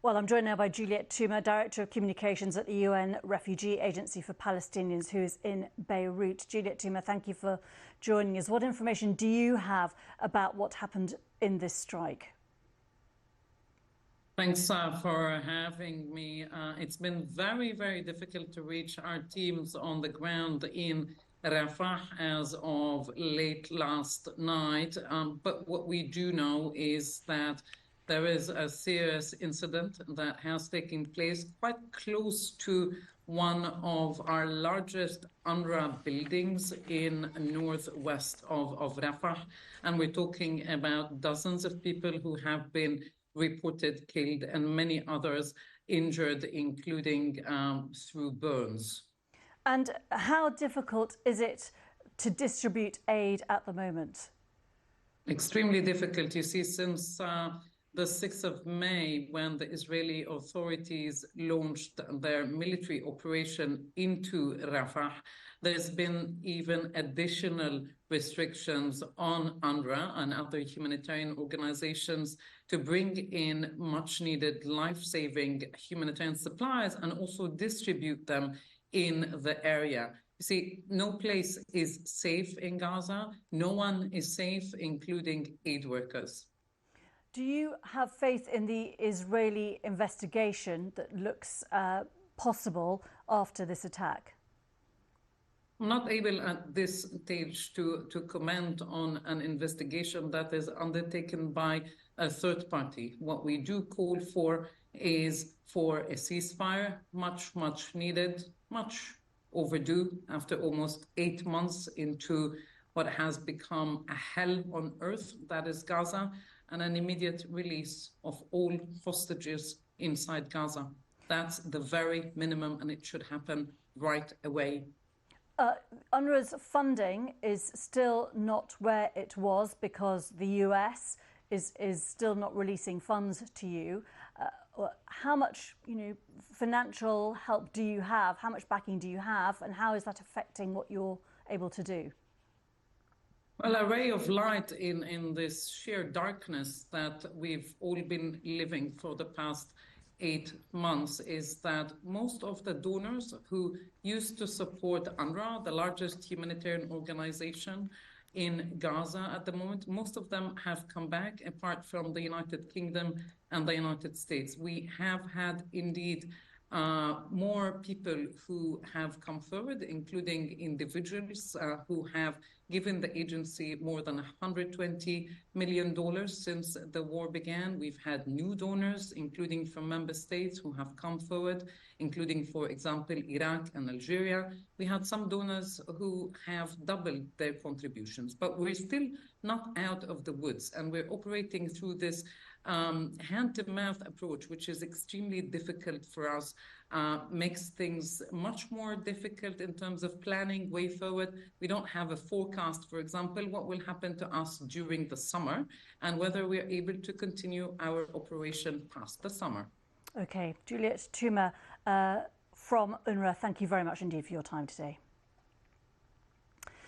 Well, I'm joined now by Juliette Touma, Director of Communications at the UN Refugee Agency for Palestinians, who is in Beirut. Juliette Touma, thank you for joining us. What information do you have about what happened in this strike? Thanks for having me. It's been very, very difficult to reach our teams on the ground in Rafah as of late last night. But what we do know is that there is a serious incident that has taken place quite close to one of our largest UNRWA buildings in northwest of Rafah. And we're talking about dozens of people who have been reported killed and many others injured, including through burns. And how difficult is it to distribute aid at the moment? Extremely difficult. You see, since the 6th of May, when the Israeli authorities launched their military operation into Rafah, there's been even additional restrictions on UNRWA and other humanitarian organizations to bring in much needed life-saving humanitarian supplies and also distribute them in the area. You see, no place is safe in Gaza. No one is safe, including aid workers. Do you have faith in the Israeli investigation that looks possible after this attack? I'm not able at this stage to comment on an investigation that is undertaken by a third party. What we do call for is for a ceasefire, much needed, much overdue after almost 8 months into what has become a hell on earth, that is Gaza, and an immediate release of all hostages inside Gaza. That's the very minimum, and it should happen right away. UNRWA's funding is still not where it was because the US is still not releasing funds to you. How much, financial help do you have? How much backing do you have? And how is that affecting what you're able to do? Well, a ray of light in this sheer darkness that we've all been living for the past 8 months is that most of the donors who used to support UNRWA, the largest humanitarian organization in Gaza at the moment, most of them have come back, apart from the United Kingdom and the United States. We have had indeed more people who have come forward, including individuals who have given the agency more than $120 million since the war began. We've had new donors, including from member states, who have come forward, including, for example, Iraq and Algeria. We had some donors who have doubled their contributions, but we're still not out of the woods, and we're operating through this hand-to-mouth approach, which is extremely difficult for us, makes things much more difficult in terms of planning way forward. We don't have a forecast, for example, what will happen to us during the summer and whether we're able to continue our operation past the summer. Okay, Juliette Touma from UNRWA, thank you very much indeed for your time today.